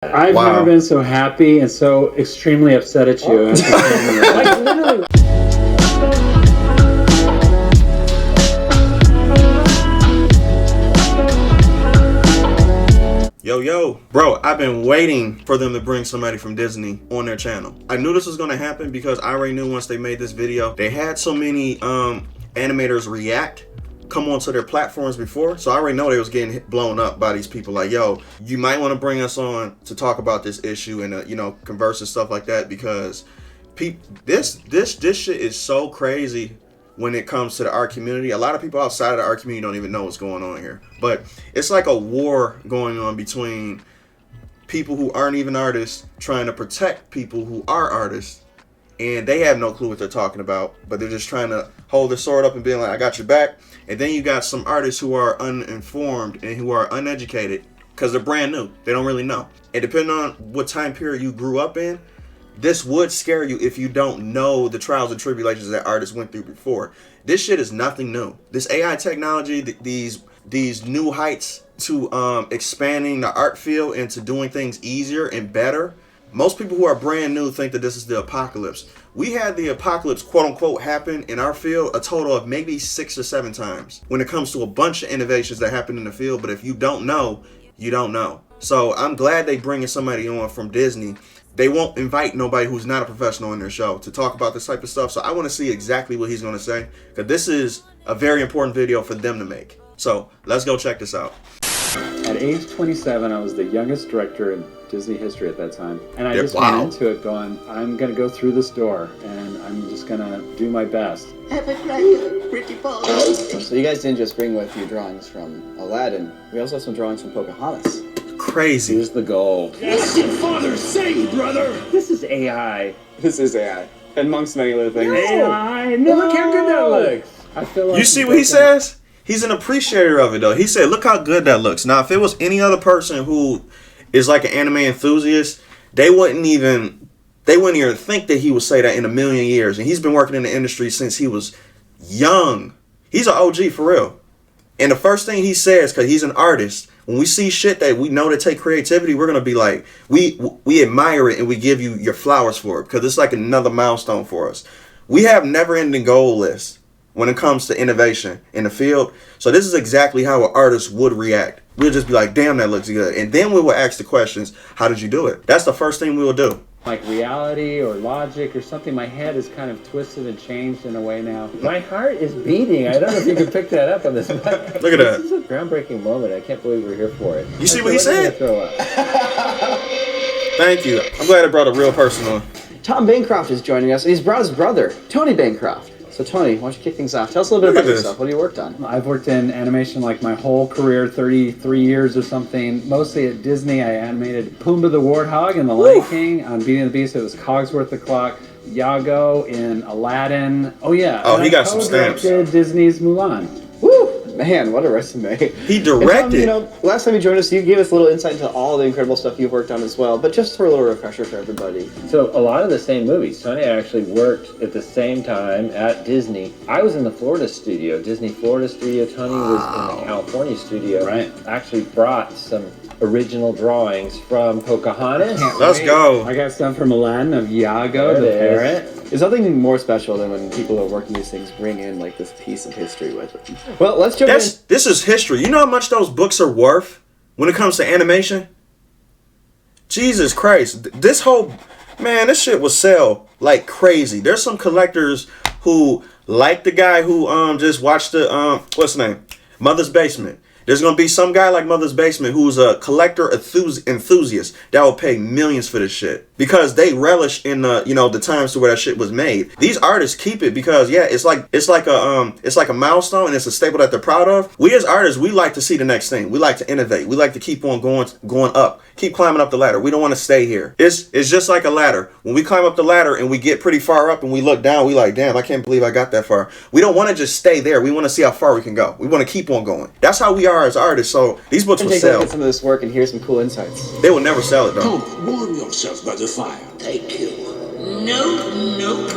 I've never been so happy and so extremely upset at you. Like, literally. Yo, bro, I've been waiting for them to bring somebody from Disney on their channel. I knew this was going to happen because I already knew once they made this video, they had so many animators react come onto their platforms before, so I already know they was getting blown up by these people like, yo, you might want to bring us on to talk about this issue and you know, converse and stuff like that, because this shit is so crazy when it comes to the art community. A lot of people outside of the art community don't even know what's going on here, but it's like a war going on between people who aren't even artists trying to protect people who are artists, and they have no clue what they're talking about, but they're just trying to hold their sword up and being like, I got your back. And then you got some artists who are uninformed and who are uneducated because they're brand new. They don't really know. And depending on what time period you grew up in, this would scare you if you don't know the trials and tribulations that artists went through before. This shit is nothing new. This AI technology, these new heights to expanding the art field and to doing things easier and better. Most people who are brand new think that this is the apocalypse. We had the apocalypse, quote unquote, happen in our field a total of maybe 6 or 7 times when it comes to a bunch of innovations that happen in the field. But if you don't know, you don't know. So I'm glad they bringing somebody on from Disney. They won't invite nobody who's not a professional in their show to talk about this type of stuff. So I want to see exactly what he's going to say, because this is a very important video for them to make. So let's go check this out. At age 27, I was the youngest director in Disney history at that time. And I just went into it going, I'm going to go through this door and I'm just going to do my best. Have a great pretty boy. So you guys didn't just bring with you drawings from Aladdin. We also have some drawings from Pocahontas. Crazy. Here's the goal. What's your father say, brother? This is AI. This is AI. And amongst many other things. AI. No, look how good that looks. I feel like you see what he says? He's an appreciator of it, though. He said, look how good that looks. Now, if it was any other person who is like an anime enthusiast, they wouldn't even think that he would say that in a million years. And he's been working in the industry since he was young. He's an OG for real. And the first thing he says, because he's an artist, when we see shit that we know to take creativity, we're going to be like, we admire it and we give you your flowers for it, because it's like another milestone for us. We have never-ending goal lists when it comes to innovation in the field. So this is exactly how an artist would react. We'll just be like, damn, that looks good. And then we will ask the questions, how did you do it? That's the first thing we will do. Like reality or logic or something, my head is kind of twisted and changed in a way now. My heart is beating. I don't know if you can pick that up on this. Look at that. This is a groundbreaking moment. I can't believe we're here for it. You see what he said? Thank you. I'm glad I brought a real person on. Tom Bancroft is joining us. He's brought his brother, Tony Bancroft. So Tony, why don't you kick things off? Tell us a little bit about yourself. What have you worked on? I've worked in animation like my whole career, 33 years or something. Mostly at Disney. I animated Pumbaa the Warthog in The Lion King. On Beauty and the Beast, it was Cogsworth the Clock. Iago in Aladdin. Oh yeah. Oh, he got some stamps. Disney's Mulan. Woo! Man, what a resume. He directed. And Tom, last time you joined us, you gave us a little insight into all the incredible stuff you've worked on as well, but just for a little refresher for everybody. So a lot of the same movies. Tony actually worked at the same time at Disney. I was in the Florida studio, Disney Florida studio. Tony was in the California studio. Right. Actually brought some original drawings from Pocahontas. Let's go. I got some from Aladdin of Iago the parrot. There's nothing more special than when people who are working these things bring in like this piece of history with them. Well, let's jump in. This is history. You know how much those books are worth when it comes to animation? Jesus Christ. This shit will sell like crazy. There's some collectors who, like the guy who just watched the what's his name? Mother's Basement. There's going to be some guy like Mother's Basement who's a collector enthusiast that will pay millions for this shit, because they relish in the times to where that shit was made. These artists keep it because it's like a milestone and it's a staple that they're proud of. We as artists, we like to see the next thing. We like to innovate. We like to keep on going up, keep climbing up the ladder. We don't want to stay here. It's just like a ladder. When we climb up the ladder and we get pretty far up and we look down, we like, damn, I can't believe I got that far. We don't want to just stay there. We want to see how far we can go. We want to keep on going. That's how we are as artists. So these books will take a sell. look at some of this work and hear some cool insights. They will never sell it though. Don't warm yourself by the fire. Thank you. Nope, nope,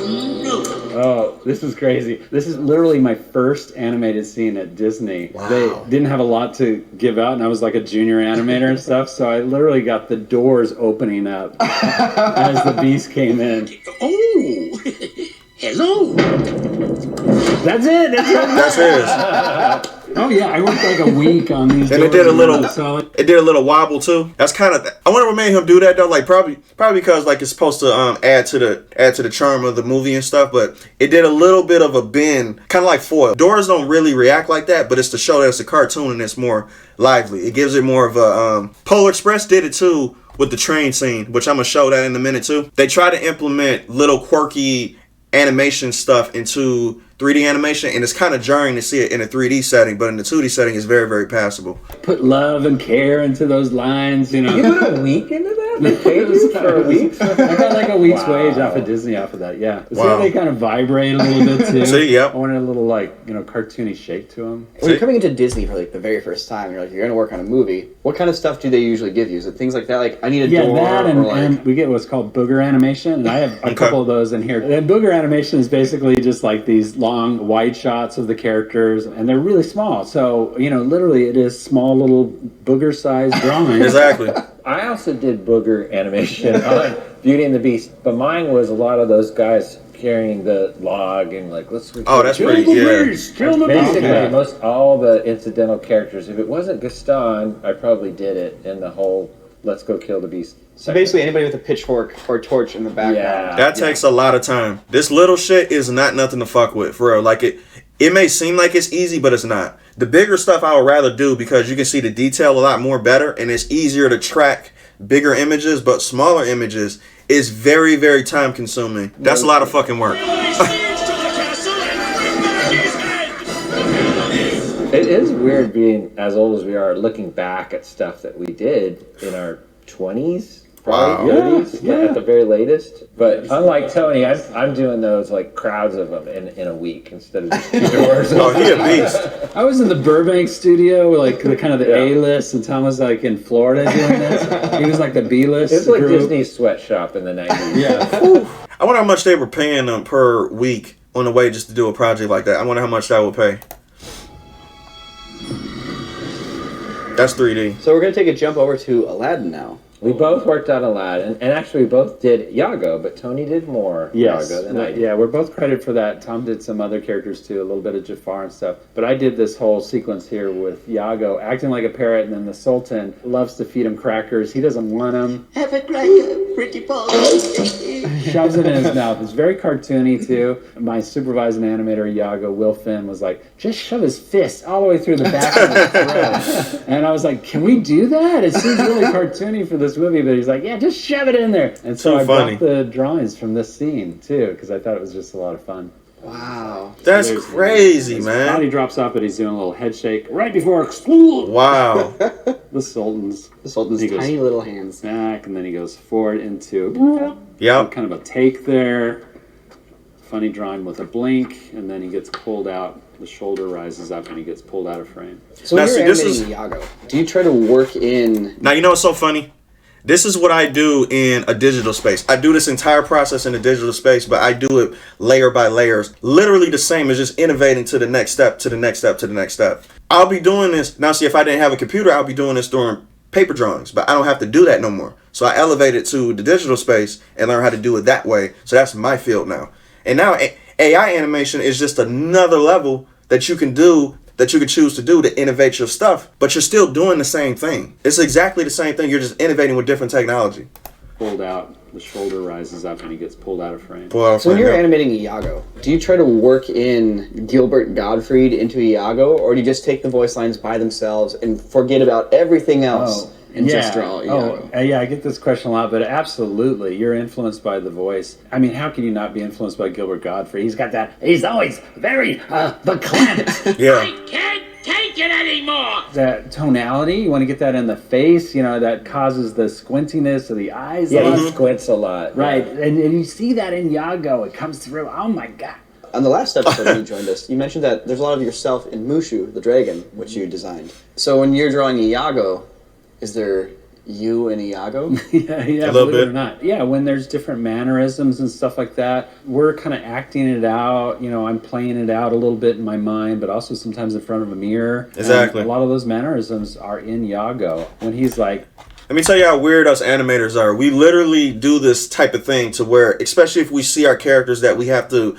nope. Oh, this is crazy. This is literally my first animated scene at Disney. Wow. They didn't have a lot to give out, and I was like a junior animator and stuff, so I literally got the doors opening up as the Beast came in. Oh, hello. That's it! That's his. Oh yeah, I worked like a week on these And doors. it did a little, So it did a little wobble too. That's kind of. I wonder what made him do that though. Like probably because like it's supposed to add to the charm of the movie and stuff. But it did a little bit of a bend, kind of like foil. Doors don't really react like that, but it's to show that it's a cartoon and it's more lively. It gives it more of a. Polar Express did it too with the train scene, which I'm gonna show that in a minute too. They try to implement little quirky animation stuff into 3D animation, and it's kind of jarring to see it in a 3D setting, but in the 2D setting it's very, very passable. put love and care into those lines, you know. You put a week into that? They paid you for a week? I got like a week's Wow. wage off of Disney off of that, yeah. See Wow. how they kind of vibrate a little bit too? See, yep. I wanted a little like, you know, cartoony shake to them. When you're coming into Disney for like the very first time, you're going to work on a movie. What kind of stuff do they usually give you? Is it things like that? Like I need a Yeah, door, that or like and we get what's called booger animation, and I have a couple of those in here. And booger animation is basically just like these long wide shots of the characters, and they're really small. So, you know, literally it is small little booger-sized drawings. Exactly. I also did booger animation on Beauty and the Beast, but mine was a lot of those guys carrying the log and like, let's. Oh, that's pretty. Yeah. Kill the Basically, beast. most all the incidental characters. If it wasn't Gaston, I probably did it in the whole "Let's Go Kill the Beast." so basically anybody with a pitchfork or torch in the background. Yeah. That takes a lot of time. This little shit is not nothing to fuck with, for real. Like it may seem like it's easy, but it's not. The bigger stuff I would rather do because you can see the detail a lot more better, and it's easier to track bigger images, but smaller images is very, very time consuming. That's a lot of fucking work. It is weird being as old as we are, looking back at stuff that we did in our 20s, probably Wow. 30s, Yeah. at the very latest. But unlike Tony, I'm doing those like crowds of them in a week instead of just 2 doors. Oh, he a beast. I was in the Burbank studio, like the kind of the Yeah. A-list, and Tom was like in Florida doing this. He was like the B-list. It's like group. Disney's sweatshop in the 90s. Yeah. I wonder how much they were paying them per week on the way just to do a project like that. I wonder how much that would pay. That's 3D. So we're going to take a jump over to Aladdin now. We both worked on Aladdin, and actually we both did Iago, but Tony did more Yes. Iago than I did. Yeah, we're both credited for that. Tom did some other characters too, a little bit of Jafar and stuff. But I did this whole sequence here with Iago acting like a parrot, and then the Sultan loves to feed him crackers. He doesn't want them. Have a cracker, pretty boy. Shoves it in his mouth. It's very cartoony too. My supervising animator, Iago, Will Finn, was like, just shove his fist all the way through the back of his throat. And I was like, can we do that? It seems really cartoony for this movie, but he's like, yeah, just shove it in there. And so Too I funny. brought the drawings from this scene too, because I thought it was just a lot of fun. Wow. That's There's- crazy, his man. body drops off, but he's doing a little head shake right before explode. Wow. The Sultan's The Sultan's He goes- tiny little hands. back, and then he goes forward into Yep. kind of a take there. Funny drawing with a blink, and then he gets pulled out. The shoulder rises up, and he gets pulled out of frame. So when Now, you're see, this animating is- Iago, do you try to work in... Now, you know what's so funny? This is what I do in a digital space. I do this entire process in a digital space, but I do it layer by layers. Literally the same as just innovating to the next step, to the next step, to the next step. I'll be doing this. Now, see, if I didn't have a computer, I'll be doing this during paper drawings, but I don't have to do that no more. So I elevated to the digital space and learn how to do it that way. So that's my field now. And now AI animation is just another level that you can do, that you can choose to do to innovate your stuff, but you're still doing the same thing. It's exactly the same thing. You're just innovating with different technology. Pulled out, the shoulder rises up, and he gets pulled out of frame. Well, So when you're animating Iago, do you try to work in Gilbert Gottfried into Iago, or do you just take the voice lines by themselves and forget about everything else and just draw Iago? Yeah, I get this question a lot, but absolutely, you're influenced by the voice. I mean, how can you not be influenced by Gilbert Gottfried? He's got that, he's always very verklempt. yeah. Can't take it anymore. That tonality, you want to get that in the face, you know, that causes the squintiness of the eyes. Yeah, a he lot. squints a lot. Right, and you see that in Iago. It comes through. Oh my God. On the last episode when you joined us, you mentioned that there's a lot of yourself in Mushu, the dragon, which you designed. So when you're drawing Iago, is there you and Iago? yeah, A little believe it bit. or not. Yeah, when there's different mannerisms and stuff like that, we're kind of acting it out. You know, I'm playing it out a little bit in my mind, but also sometimes in front of a mirror. Exactly. And a lot of those mannerisms are in Iago when he's like, Let me tell you how weird us animators are. We literally do this type of thing to where, especially if we see our characters that we have to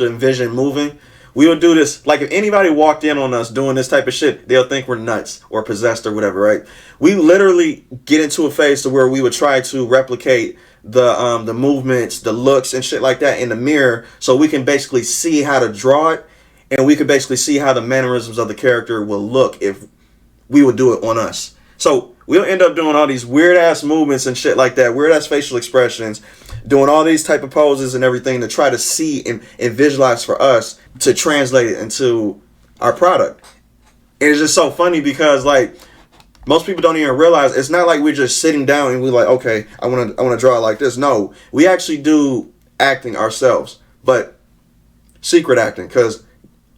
envision moving, we will do this. Like if anybody walked in on us doing this type of shit, they'll think we're nuts or possessed or whatever, right? We literally get into a phase to where we would try to replicate the movements, the looks and shit like that in the mirror, so we can basically see how to draw it, and we can basically see how the mannerisms of the character will look if we would do it on us. So we'll end up doing all these weird ass movements and shit like that, weird ass facial expressions, doing all these type of poses and everything to try to see and visualize for us to translate it into our product. And it's just so funny because like most people don't even realize it's not like we're just sitting down and we're like, okay, I want to draw it like this. No, we actually do acting ourselves, but secret acting, because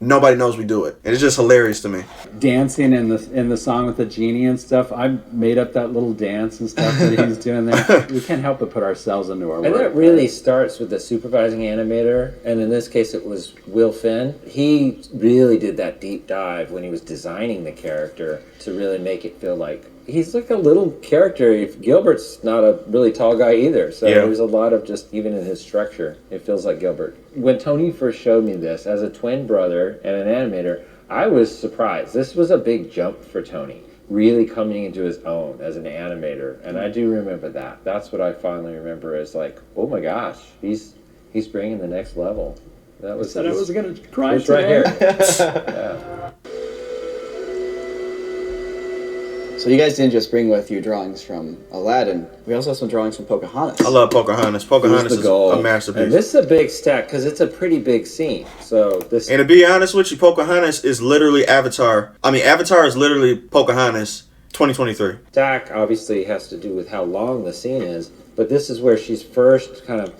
nobody knows we do it. And it's just hilarious to me. dancing in the song with the genie and stuff. I made up that little dance and stuff that he's doing there. We can't help but put ourselves into our work. And that really starts with the supervising animator, and in this case it was Will Finn. He really did that deep dive when he was designing the character to really make it feel like he's like a little character. If Gilbert's not a really tall guy either, so Yeah. there's a lot of just, even in his structure, it feels like Gilbert. When Tony first showed me this as a twin brother and an animator, I was surprised. This was a big jump for Tony, really coming into his own as an animator, and I do remember that. That's what I finally remember as like, oh my gosh, he's bringing the next level. That was said I was gonna cry it's right here. today. Yeah. So you guys didn't just bring with you drawings from Aladdin. We also have some drawings from Pocahontas. I love Pocahontas. Pocahontas Here's is the goal. a masterpiece. And this is a big stack because it's a pretty big scene. So this. And to be honest with you, Pocahontas is literally Avatar. I mean, Avatar is literally Pocahontas 2023. Stack obviously has to do with how long the scene is, but this is where she's first kind of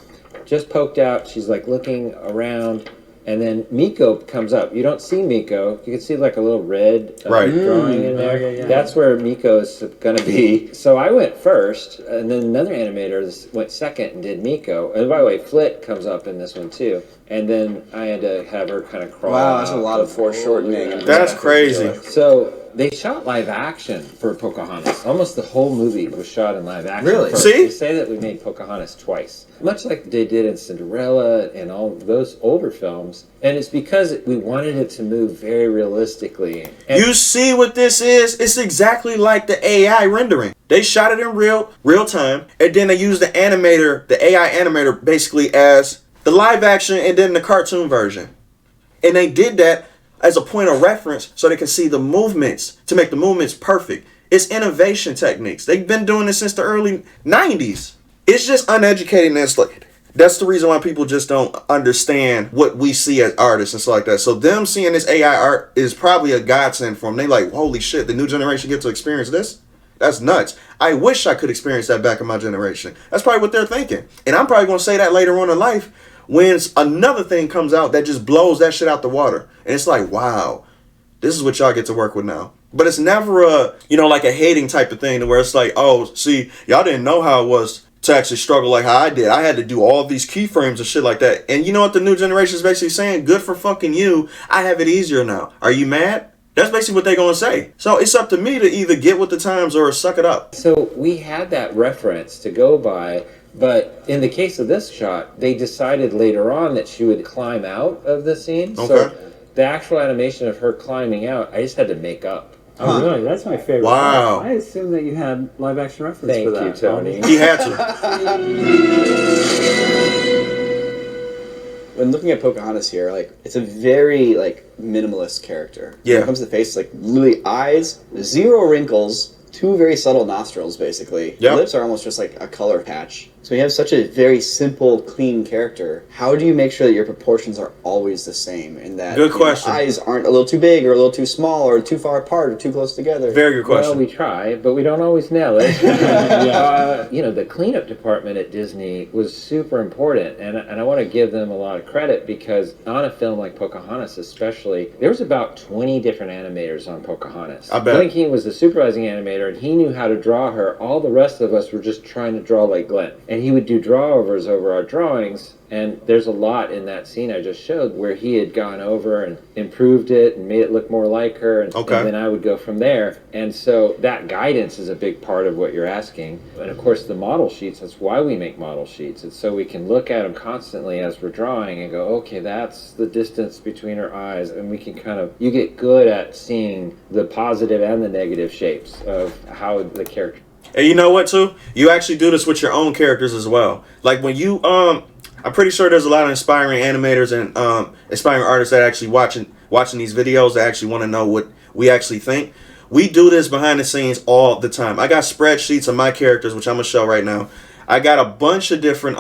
just poked out. She's like looking around, and then Miko comes up. You don't see Miko. You can see like a little red Right. drawing in there. yeah. That's where Miko's going to be. So I went first, and then another animator went second and did Miko. And by the way, Flit comes up in this one too. And then I had to have her kind of crawl Wow, that's a out. lot of foreshortening. That's crazy. So they shot live action for Pocahontas. Almost the whole movie was shot in live action. Really? first. See? They say that we made Pocahontas twice, much like they did in Cinderella and all those older films. And it's because we wanted it to move very realistically. And You see what this is? It's exactly like the AI rendering. They shot it in real time, and then they used the animator, the AI animator, basically as the live action and then the cartoon version. And they did that as a point of reference so they can see the movements, to make the movements perfect. It's innovation techniques. They've been doing this since the early 90s. It's just uneducatedness. Like, that's the reason why people just don't understand what we see as artists and stuff like that. So them seeing this AI art is probably a godsend for them. They like, holy shit, the new generation get to experience this? That's nuts. I wish I could experience that back in my generation. That's probably what they're thinking. And I'm probably going to say that later on in life when another thing comes out that just blows that shit out the water. And it's like, wow, this is what y'all get to work with now. But it's never a, like a hating type of thing to where it's like, oh, see, y'all didn't know how it was to actually struggle like how I did. I had to do all these keyframes and shit like that. And you know what the new generation is basically saying? Good for fucking you. I have it easier now. Are you mad? That's basically what they're going to say. So it's up to me to either get with the times or suck it up. so we had that reference to go by, but in the case of this shot, they decided later on that she would climb out of the scene. Okay. So the actual animation of her climbing out, I just had to make up. Oh, really? That's my favorite. Wow. part. I assumed that you had live action reference Thank for that. you, Tony. He had to. When looking at Pocahontas here, like, it's a very, like, minimalist character. Yeah. When it comes to the face, like, literally eyes, 0 wrinkles, 2 very subtle nostrils, basically. Yep. Lips are almost just like a color patch. So you have such a very simple, clean character. How do you make sure that your proportions are always the same and that Good question. eyes aren't a little too big or a little too small or too far apart or too close together? Very good question. Well, we try, but we don't always nail it. The cleanup department at Disney was super important, and I want to give them a lot of credit because on a film like Pocahontas especially, there was about 20 different animators on Pocahontas. I bet. Blinky was the supervising animator, animator, and he knew how to draw her. All the rest of us were just trying to draw like Glenn. And he would do drawovers over our drawings, and there's a lot in that scene I just showed where he had gone over and improved it and made it look more like her, and then I would go from there. And so that guidance is a big part of what you're asking. And of course the model sheets, that's why we make model sheets. It's so we can look at them constantly as we're drawing and go, okay, that's the distance between her eyes, and we can kind of, you get good at seeing the positive and the negative shapes of how the character. And you know what too? You actually do this with your own characters as well. Like when you I'm pretty sure there's a lot of inspiring animators and inspiring artists that actually watching these videos that actually want to know what we actually think. We do this behind the scenes all the time. I got spreadsheets of my characters, which I'm gonna show right now. I got a bunch of different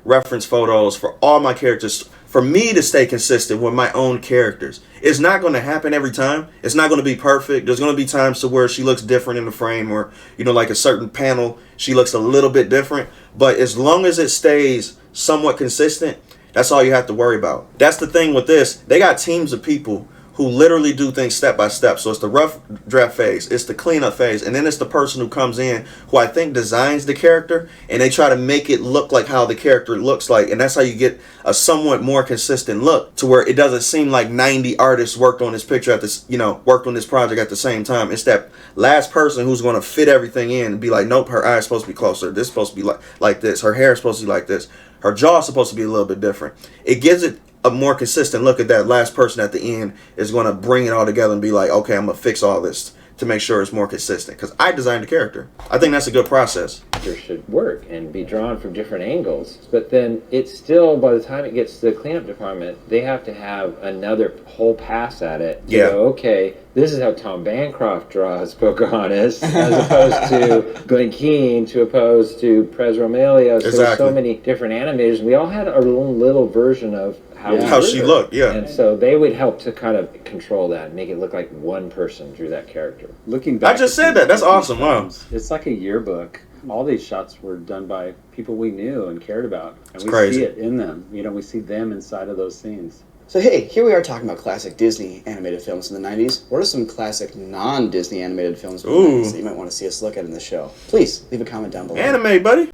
reference photos for all my characters for me to stay consistent with my own characters. It's not going to happen every time. It's not going to be perfect. There's going to be times to where she looks different in the frame, or, you know, like a certain panel, she looks a little bit different. But as long as it stays somewhat consistent, that's all you have to worry about. That's the thing with this. They got teams of people who literally do things step by step. So it's the rough draft phase, it's the cleanup phase, and then it's the person who comes in who I think designs the character, and they try to make it look like how the character looks like. And that's how you get a somewhat more consistent look, to where it doesn't seem like 90 artists worked on this picture at this, you know, worked on this project at the same time. It's that last person who's going to fit everything in and be like, nope, her eye's supposed to be closer, this is supposed to be like this, her hair is supposed to be like this, her jaw's supposed to be a little bit different. It gives it a more consistent look. At that last person at the end is going to bring it all together and be like, okay, I'm going to fix all this to make sure it's more consistent, because I designed the character. I think that's a good process. It should work and be drawn from different angles, but then it's still, by the time it gets to the cleanup department, they have to have another whole pass at it to go, okay, this is how Tom Bancroft draws Pocahontas as opposed to Glenn Keane, to opposed to Prez Romelio. So there's so many different animators. We all had our own little version of how she looked, and so they would help to kind of control that and make it look like one person drew that character. Looking back, I just said that. That's awesome. Wow. It's like a yearbook. All these shots were done by people we knew and cared about, and we crazy. see it in them. You know, we see them inside of those scenes. So hey, here we are talking about classic Disney animated films in the 90s. What are some classic non-Disney animated films from the 90s that you might want to see us look at in the show? Please leave a comment down below. Anime, buddy.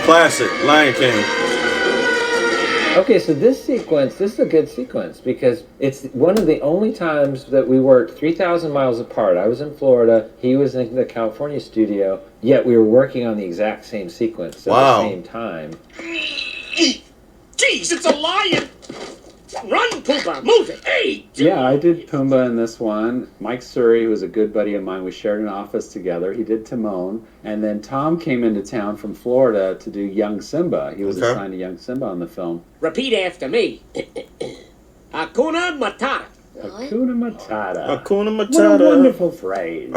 Classic Lion King. Okay, so this is a good sequence because it's one of the only times that we worked 3,000 miles apart. I was in Florida, he was in the California studio, yet we were working on the exact same sequence at the same time. Jeez, it's a lion! Run, Pumbaa, move it! Hey! Yeah, I did Pumbaa in this one. Mike Surrey, who was a good buddy of mine, we shared an office together. He did Timon. And then Tom came into town from Florida to do young Simba. He was assigned to young Simba on the film. Repeat after me. Hakuna Matata. Hakuna Matata. Hakuna What a Matata. wonderful phrase.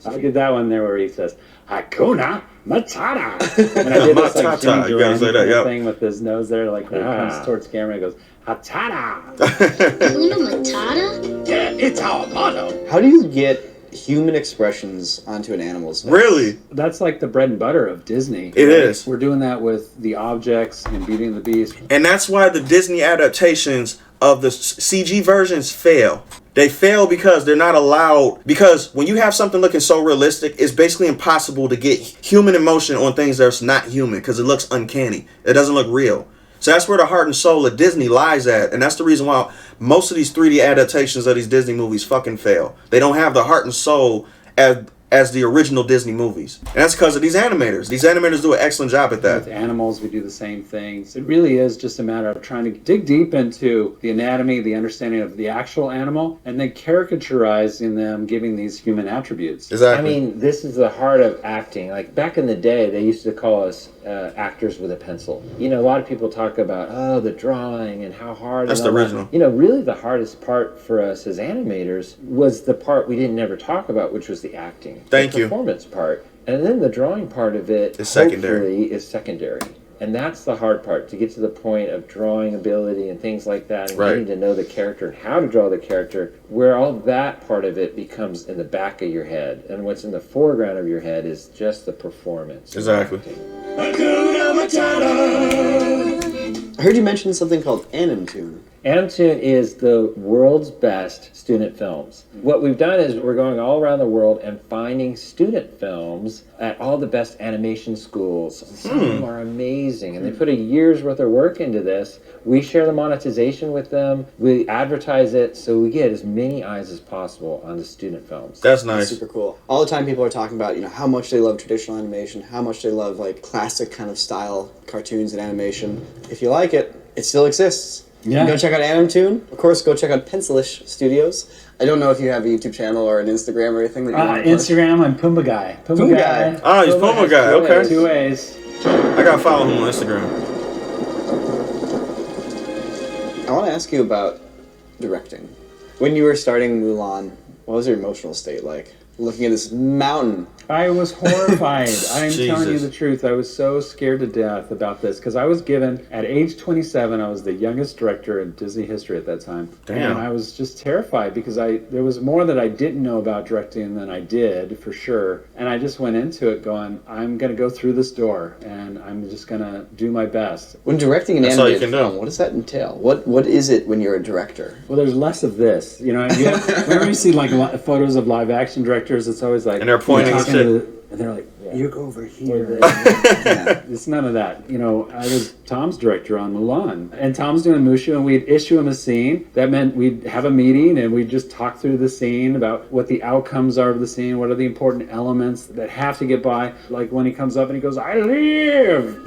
I did that one there where he says, Hakuna Matata. And I did this like Jimmy Durante thing with his nose there, like when he comes towards camera, he goes, Hatata. Hakuna Matata? Yeah, it's our motto. How do you get human expressions onto an animal's face? Really? That's like the bread and butter of Disney. It is. We're doing that with the objects in Beauty and the Beast. And that's why the Disney adaptations of the CG versions fail. They fail because they're not allowed, because when you have something looking so realistic, it's basically impossible to get human emotion on things that's not human because it looks uncanny. It doesn't look real. So that's where the heart and soul of Disney lies at. And that's the reason why most of these 3D adaptations of these Disney movies fucking fail. They don't have the heart and soul as the original Disney movies. And that's because of these animators. These animators do an excellent job at that. With animals, we do the same things. It really is just a matter of trying to dig deep into the anatomy, the understanding of the actual animal, and then caricaturizing them, giving these human attributes. Exactly. I mean, this is the heart of acting. Like back in the day, they used to call us actors with a pencil. You know, a lot of people talk about, oh, the drawing and how hard. That's the original. You know, really the hardest part for us as animators was the part we didn't ever talk about, which was the acting. Thank the you. Performance part. And then the drawing part of it Is secondary. hopefully is secondary. And that's the hard part, to get to the point of drawing ability and things like that, and getting to know the character and how to draw the character, where all that part of it becomes in the back of your head. And what's in the foreground of your head is just the performance. Exactly. Hakuna Matata. I heard you mention something called Animatune. Animatoon is the world's best student films. What we've done is we're going all around the world and finding student films at all the best animation schools. Some of them are amazing, and they put a year's worth of work into this. We share the monetization with them. We advertise it, so we get as many eyes as possible on the student films. That's nice. Super cool. All the time people are talking about, how much they love traditional animation, how much they love like classic kind of style cartoons and animation. If you like it, it still exists. Yeah. Go check out Animatoon. Of course, go check out Pencilish Studios. I don't know if you have a YouTube channel or an Instagram or anything that you want to plug. Instagram, I'm Pumbaa Guy. Pumbaa Guy. Oh, he's Pumbaa Guy. Okay. 2 ways. I gotta follow him on Instagram. I want to ask you about directing. When you were starting Mulan, what was your emotional state like? Looking at this mountain. I was horrified. I'm telling you Jesus. the truth. I was so scared to death about this because I was given, at age 27, I was the youngest director in Disney history at that time. Damn. And I was just terrified because there was more that I didn't know about directing than I did, for sure. And I just went into it going, I'm going to go through this door and I'm just going to do my best. When directing an That's all you animated can do. film, what does that entail? What is it when you're a director? Well, there's less of this. Whenever you see like photos of live action directors, it's always like, And they're pointing and talking shit. to and they're like, you go over here. Yeah, it's none of that. I was Tom's director on Mulan, and Tom's doing Mushu, and we'd issue him a scene. That meant we'd have a meeting, and we'd just talk through the scene about what the outcomes are of the scene, what are the important elements that have to get by. Like when he comes up and he goes, I live!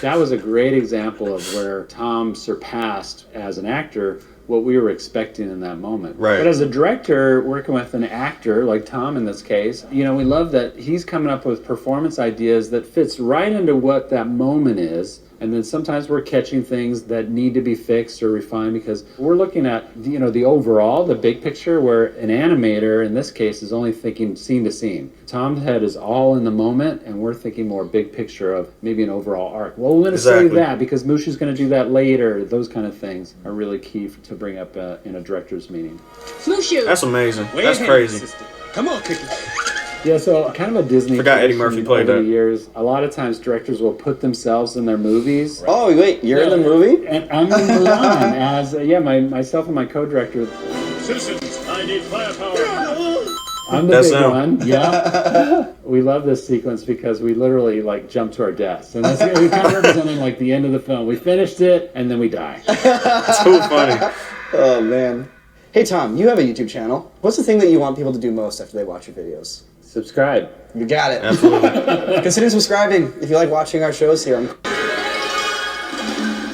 That was a great example of where Tom surpassed, as an actor, what we were expecting in that moment. Right. But as a director, working with an actor, like Tom in this case, we love that he's coming up with performance ideas that fits right into what that moment is. And then sometimes we're catching things that need to be fixed or refined because we're looking at, the overall, the big picture, where an animator, in this case, is only thinking scene to scene. Tom's head is all in the moment, and we're thinking more big picture of maybe an overall arc. Well, we're going to say that because Mushu's going to do that later. Those kind of things are really key to bring up in a director's meeting. Mushu! That's amazing. That's crazy. Come on, Cookie. Yeah, so kind of a Disney Forgot Eddie tradition Murphy played over that. the years. A lot of times directors will put themselves in their movies. Oh, wait, you're in the movie? And I'm in Mulan as, myself and my co-director. Citizens, I need firepower. I'm the That's big him. one. Yeah. We love this sequence because we literally jump to our deaths. And that's we kind of representing the end of the film. We finished it and then we die. Too funny. Oh, man. Hey, Tom, you have a YouTube channel. What's the thing that you want people to do most after they watch your videos? Subscribe. You got it. Absolutely. Consider subscribing if you like watching our shows here.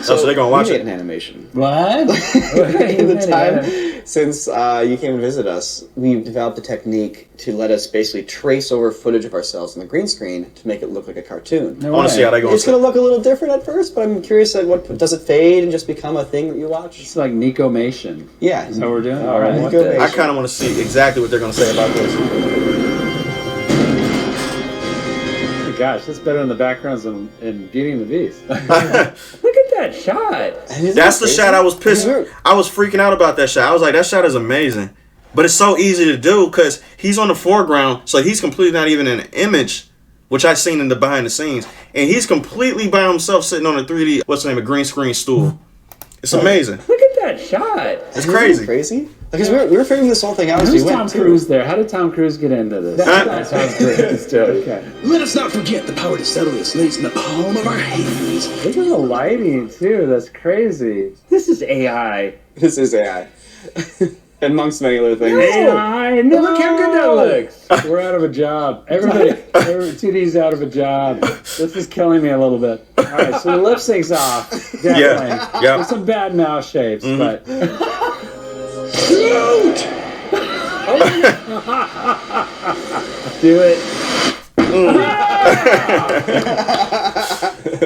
So they're gonna watch you made it. an animation. What? In the time since you came and visited us, we've developed a technique to let us basically trace over footage of ourselves on the green screen to make it look like a cartoon. I want to see how they go. It's going to look a little different at first, but I'm curious does it fade and just become a thing that you watch? It's like Nico-mation. Yeah. Is that what we're doing? All right. Nico-mation. I kind of want to see exactly what they're gonna say about this. Gosh, that's better than the backgrounds in Beauty and the Beast. Look at that shot. That's the shot I was pissed. I was freaking out about that shot. I was like, that shot is amazing. But it's so easy to do because he's on the foreground, so he's completely not even in an image, which I've seen in the behind the scenes. And he's completely by himself sitting on a 3D, what's the name, a green screen stool. It's amazing. Look at that shot. It's crazy. Crazy? Because we were figuring this whole thing out as we Who's went, Tom too. Cruise there? How did Tom Cruise get into this? That's Tom Cruise too. Okay. Let us not forget the power to settle the slates in the palm of our hands. Look at the lighting, too. That's crazy. This is AI. This is AI. Amongst many other things. AI, no! Look how good that looks. We're out of a job. Everybody, 2D's out of a job. This is killing me a little bit. All right, so the lip sync's off. Definitely. Yeah. There's some bad mouth shapes, but... Shoot! Do it.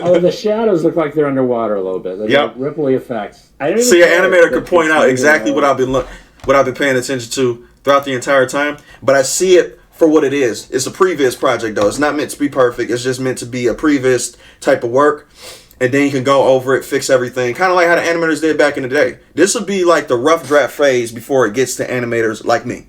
Oh, the shadows look like they're underwater a little bit. They're Yep. like ripply effects. I don't even See, an care animator if could the point out picture exactly is what I've been paying attention to throughout the entire time, but I see it for what it is. It's a previs project, though. It's not meant to be perfect. It's just meant to be a previs type of work, and then you can go over it, fix everything, kind of like how the animators did back in the day. This would be like the rough draft phase before it gets to animators like me,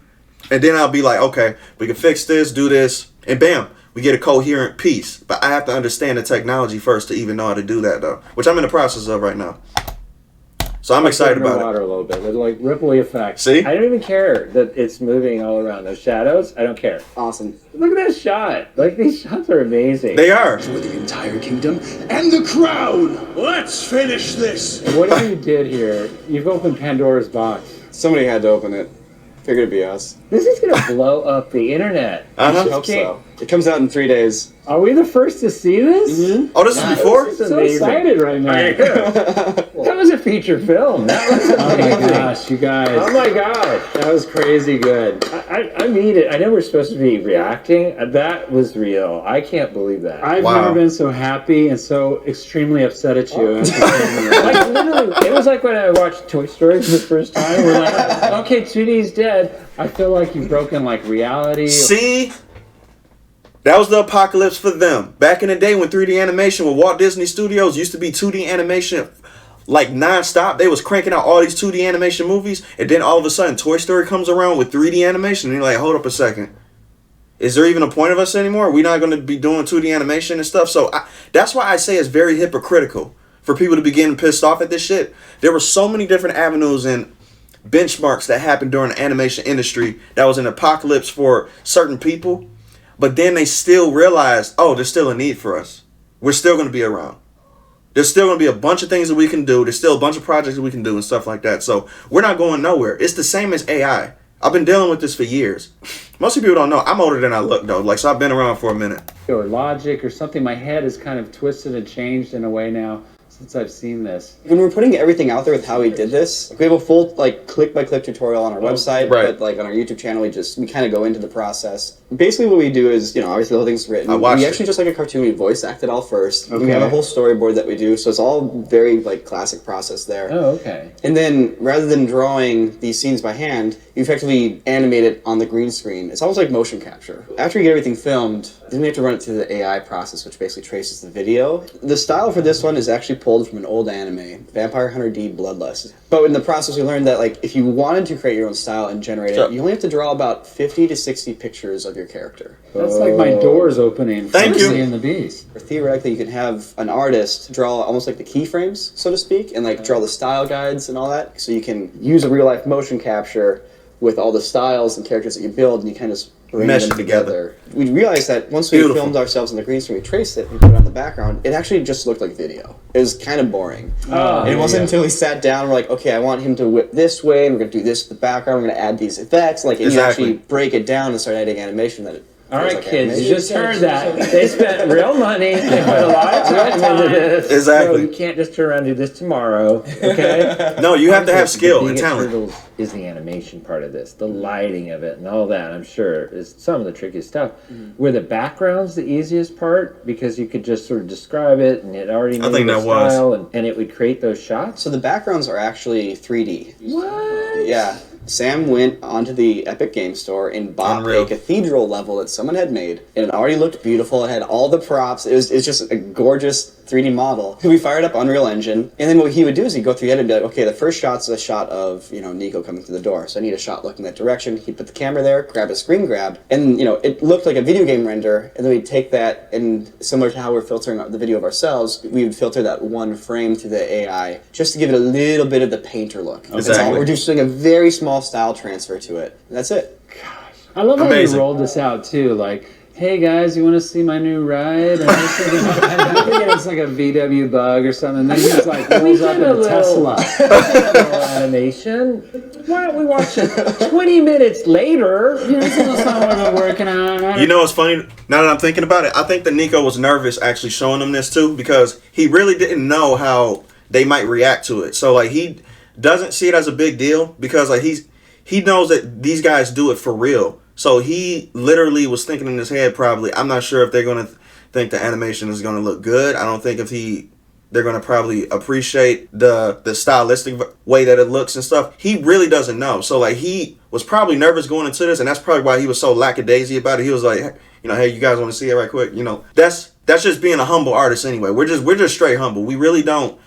and then I'll be like, okay, we can fix this, do this, and bam, we get a coherent piece. But I have to understand the technology first to even know how to do that, though, which I'm in the process of right now. So I'm excited about water it. A little bit. There's like ripple effect. See? I don't even care that it's moving all around those shadows. I don't care. Awesome. Look at that shot. Like these shots are amazing. They are. For the entire kingdom and the crown. Let's finish this. And whatever you did here, you've opened Pandora's box. Somebody had to open it. Figured it'd be us. This is gonna blow up the internet. I Uh-huh. hope so. It comes out in 3 days. Are we the first to see this? Oh, this is before? I'm so excited right now. That was a feature film. That was Oh my amazing. gosh, you guys. Oh my gosh. That was crazy good. I mean it. I know we're supposed to be reacting. That was real. I can't believe that. I've Wow. never been so happy and so extremely upset at you. Like literally, it was like when I watched Toy Story for the first time. We're like, okay, 2D's dead. I feel like you've broken like reality. See? That was the apocalypse for them. Back in the day when 3D animation with Walt Disney Studios used to be 2D animation like non-stop. They was cranking out all these 2D animation movies, and then all of a sudden Toy Story comes around with 3D animation, and you're like, hold up a second. Is there even a point of us anymore? We're not going to be doing 2D animation and stuff. So that's why I say it's very hypocritical for people to be getting pissed off at this shit. There were so many different avenues and benchmarks that happened during the animation industry that was an apocalypse for certain people. But then they still realized, oh, there's still a need for us. We're still going to be around. There's still going to be a bunch of things that we can do. There's still a bunch of projects that we can do and stuff like that. So we're not going nowhere. It's the same as AI. I've been dealing with this for years. Most people don't know. I'm older than I look, though. Like, so I've been around for a minute. Or logic or something. My head is kind of twisted and changed in a way now since I've seen this. When we're putting everything out there with how we did this, we have a full like click-by-click tutorial on our website, right. but like on our YouTube channel, we kind of go into the process. Basically, what we do is, obviously the whole thing's written. I watched we it. actually just like a cartoon. We voice act it all first. Okay. We have a whole storyboard that we do, so it's all very like classic process there. Oh, okay. And then rather than drawing these scenes by hand, you effectively animate it on the green screen. It's almost like motion capture. After you get everything filmed, then we have to run it through the AI process, which basically traces the video. The style for this one is actually pulled from an old anime, Vampire Hunter D Bloodlust. But in the process, we learned that like if you wanted to create your own style and generate it, you only have to draw about 50 to 60 pictures of your character. That's like my doors opening. Thank you. Beauty and the Beast. Or theoretically, you can have an artist draw almost like the keyframes, so to speak, and like draw the style guides and all that. So you can use a real life motion capture with all the styles and characters that you build, and you kind of bring Mesh them it together. We realized that once we Beautiful. filmed ourselves on the green screen, we traced it, we put it on the background, it actually just looked like video. It was kind of boring. Oh, It wasn't until we sat down, we're like, okay, I want him to whip this way, and we're going to do this with the background, we're going to add these effects, and you Exactly. actually break it down and start adding animation that it All feels right, like kids, animation. you just heard that. They spent real money. They put a lot of time into this. Exactly. So you can't just turn around and do this tomorrow, okay? No, you have to have skill The and biggest talent. hurdle is the animation part of this, the lighting of it, and all that. I'm sure is some of the trickiest stuff. Were the backgrounds the easiest part because you could just sort of describe it and it already knew think the that was. style and it would create those shots? So the backgrounds are actually 3D. What? Yeah. Sam went onto the Epic Game Store and bought Unreal. a cathedral level that someone had made, and it already looked beautiful. It had all the props. It's just a gorgeous 3D model. We fired up Unreal Engine, and then what he would do is he'd go through the edit and be like, okay, the first shot's a shot of Nico coming through the door, so I need a shot looking that direction. He'd put the camera there, grab a screen grab, and it looked like a video game render, and then we'd take that, and similar to how we're filtering the video of ourselves, we would filter that one frame through the AI just to give it a little bit of the painter look. That's all. Exactly. We're just doing a very small style transfer to it. And that's it. I love how Amazing. you rolled this out too. Like, hey guys, you want to see my new ride? And I think it's like a VW Bug or something. And then he's like rolls up in a Tesla. Little animation. Why don't we watch it 20 minutes later? That's not what I'm working on. You know what's funny? Now that I'm thinking about it, I think that Nico was nervous actually showing them this too because he really didn't know how they might react to it. So like he doesn't see it as a big deal because like he knows that these guys do it for real. So he literally was thinking in his head probably, I'm not sure if they're going to think the animation is going to look good. I don't think they're going to probably appreciate the stylistic way that it looks and stuff. He really doesn't know. So like he was probably nervous going into this, and that's probably why he was so lackadaisy about it. He was like, hey, you guys want to see it right quick? That's just being a humble artist anyway. We're just straight humble. We really don't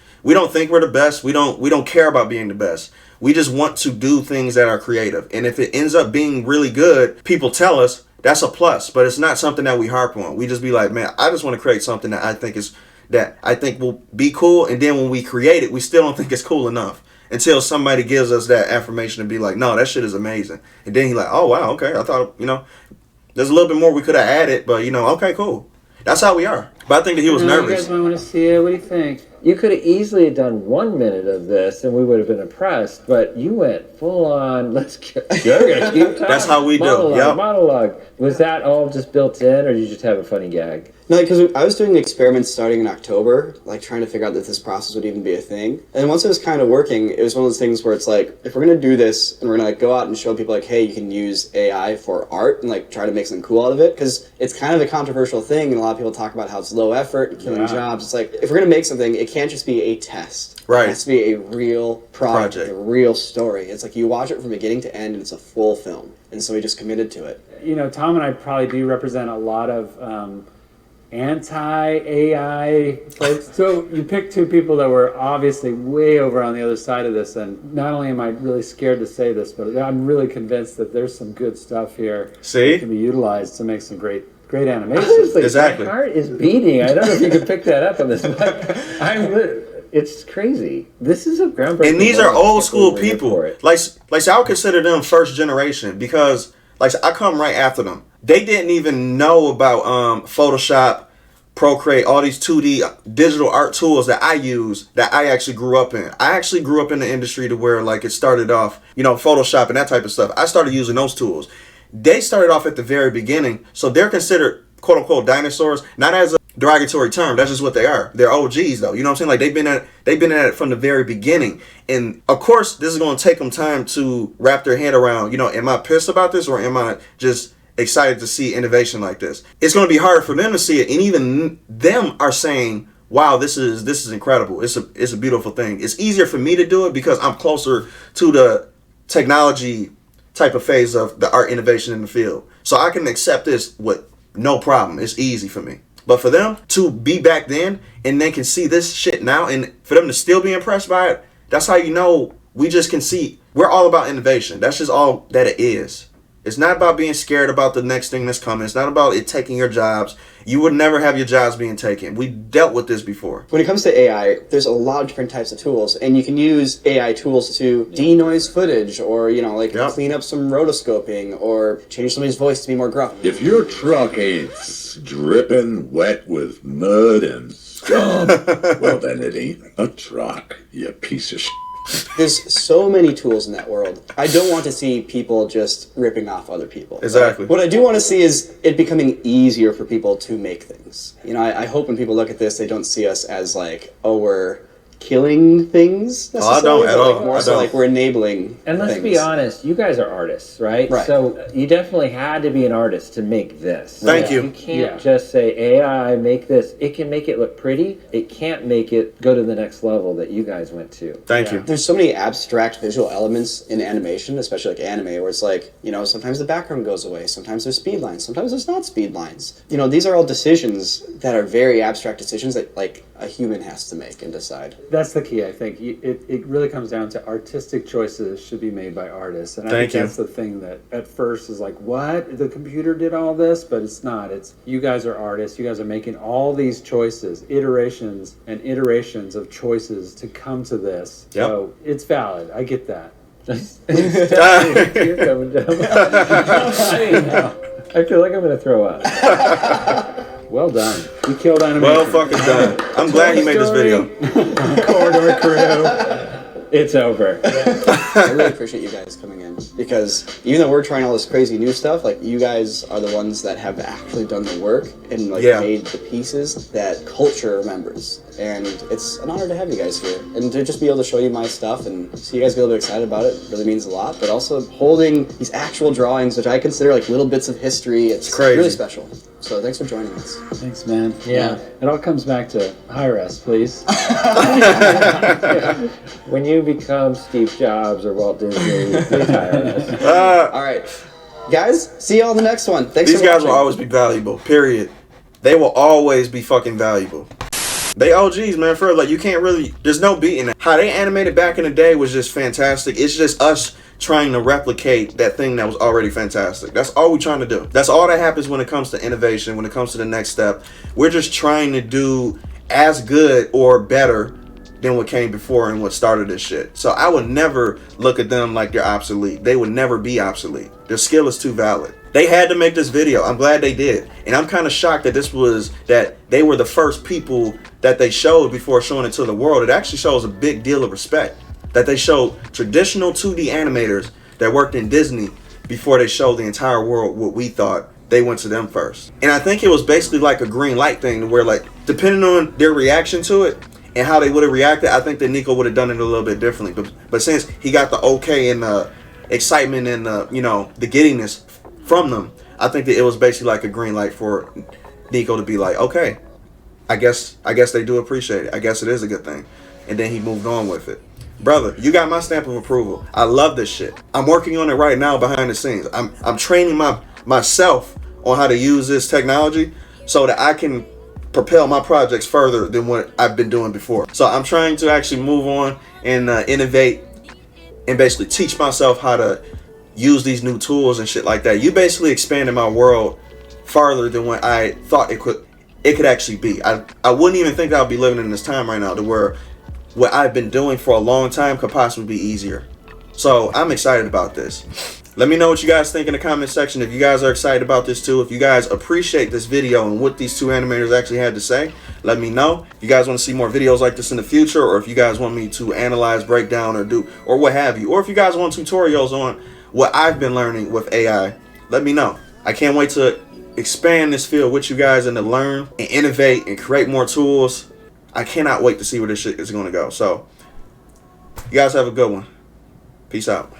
think we're the best. We don't care about being the best. We just want to do things that are creative. And if it ends up being really good, people tell us, that's a plus, but it's not something that we harp on. We just be like, man, I just want to create something that I think will be cool, and then when we create it, we still don't think it's cool enough until somebody gives us that affirmation and be like, no, that shit is amazing. And then he's like, oh wow, okay, I thought, there's a little bit more we could have added, but okay, cool. That's how we are. But I think that he was You nervous. guys might want to see it. What do you think? You could have easily done 1 minute of this and we would have been impressed, but you went full on, you're gonna keep talking. That's how we do. Monologue, Yep. monologue. Was that all just built in, or did you just have a funny gag? No, because I was doing experiments starting in October, like trying to figure out that this process would even be a thing. And once it was kind of working, it was one of those things where it's like, if we're gonna do this and we're gonna go out and show people like, hey, you can use AI for art and like try to make something cool out of it, because it's kind of a controversial thing, and a lot of people talk about how it's low effort and killing jobs. It's like, if we're gonna make something, it can't just be a test. Right. It has to be a real project, a real story. It's like you watch it from beginning to end, and it's a full film. And so we just committed to it. Tom and I probably do represent a lot of anti-AI folks. So you picked two people that were obviously way over on the other side of this, and not only am I really scared to say this, but I'm really convinced that there's some good stuff here that can be utilized to make some great animations. Exactly. My heart is beating. I don't know if you can pick that up on this, but it's crazy. This is a groundbreaking. And these are moment. old school We're here people. for it. Like I would consider them first generation, because I come right after them. They didn't even know about Photoshop, Procreate, all these 2D digital art tools that I use, that I actually grew up in. I actually grew up in the industry to where it started off, Photoshop and that type of stuff. I started using those tools. They started off at the very beginning, so they're considered quote unquote dinosaurs, not as a derogatory term. That's just what they are. They're OGs though. You know what I'm saying? Like they've been at it from the very beginning. And of course, this is going to take them time to wrap their head around. Am I pissed about this, or am I just excited to see innovation like this? It's going to be harder for them to see it, and even them are saying, wow, this is incredible. It's a beautiful thing. It's easier for me to do it because I'm closer to the technology type of phase of the art innovation in the field. So I can accept this with no problem. It's easy for me. But for them to be back then and they can see this shit now, and for them to still be impressed by it, that's how we just can see we're all about innovation. That's just all that it is. It's not about being scared about the next thing that's coming. It's not about it taking your jobs. You would never have your jobs being taken. We dealt with this before. When it comes to AI, there's a lot of different types of tools, and you can use AI tools to denoise footage, or clean up some rotoscoping, or change somebody's voice to be more gruff. If your truck ain't dripping wet with mud and scum, well then it ain't a truck, you piece of shit. There's so many tools in that world. I don't want to see people just ripping off other people. Exactly. What I do want to see is it becoming easier for people to make things. I hope when people look at this, they don't see us as we're killing things necessarily. I don't at all. More so we're enabling And let's things. be honest, you guys are artists, right? Right. So you definitely had to be an artist to make this. Thank you. You can't just say, AI, make this. It can make it look pretty. It can't make it go to the next level that you guys went to. Thank you. There's so many abstract visual elements in animation, especially anime, where it's sometimes the background goes away, sometimes there's speed lines, sometimes there's not speed lines. These are all decisions that are very abstract decisions that a human has to make and decide. That's the key, I think. It really comes down to artistic choices should be made by artists. And I Thank think you. that's the thing that at first is like, what? The computer did all this? But it's not. It's you guys are artists. You guys are making all these choices, iterations and iterations of choices to come to this. Yep. So it's valid. I get that. Tear coming down. I feel like I'm going to throw up. Well done. You killed animation. Well fucking done. I'm glad you made this video. Corridor crew. It's over. I really appreciate you guys coming in, because even though we're trying all this crazy new stuff, you guys are the ones that have actually done the work and made the pieces that culture remembers. And it's an honor to have you guys here, and to just be able to show you my stuff and see you guys get a little bit excited about it really means a lot. But also holding these actual drawings, which I consider little bits of history, it's crazy. Really special. So thanks for joining us. Thanks, man. Yeah. It all comes back to hire us, please. When you become Steve Jobs or Walt Disney, please hire us. All right, guys, see you on the next one. Thanks These for guys watching. will always be valuable, period. They will always be fucking valuable. They OGs, man. For you can't really, there's no beating it. How they animated back in the day was just fantastic. It's just us trying to replicate that thing that was already fantastic. That's all we're trying to do. That's all that happens when it comes to innovation, when it comes to the next step. We're just trying to do as good or better than what came before and what started this shit. So I would never look at them like they're obsolete. They would never be obsolete. Their skill is too valid. They had to make this video. I'm glad they did. And I'm kind of shocked that they were the first people that they showed before showing it to the world. It actually shows a big deal of respect that they showed traditional 2D animators that worked in Disney before they showed the entire world what we thought. They went to them first. And I think it was basically like a green light thing where, like, depending on their reaction to it and how they would have reacted, I think that Nico would have done it a little bit differently. But since he got the okay and the excitement and the giddiness from them, I think that it was basically like a green light for Nico to be like, okay, I guess they do appreciate it. I guess it is a good thing. And then he moved on with it. Brother, you got my stamp of approval. I love this shit. I'm working on it right now behind the scenes. I'm training myself on how to use this technology so that I can propel my projects further than what I've been doing before. So I'm trying to actually move on and innovate and basically teach myself how to use these new tools and shit like that. You basically expanded my world farther than what I thought it could actually be. I wouldn't even think I would be living in this time right now to where what I've been doing for a long time could possibly be easier. So I'm excited about this. Let me know what you guys think in the comment section. If you guys are excited about this too, if you guys appreciate this video and what these two animators actually had to say, let me know. If you guys want to see more videos like this in the future, or if you guys want me to analyze, break down, or what have you, or if you guys want tutorials on what I've been learning with AI, let me know. I can't wait to expand this field with you guys and to learn and innovate and create more tools. I cannot wait to see where this shit is going to go. So, you guys have a good one. Peace out.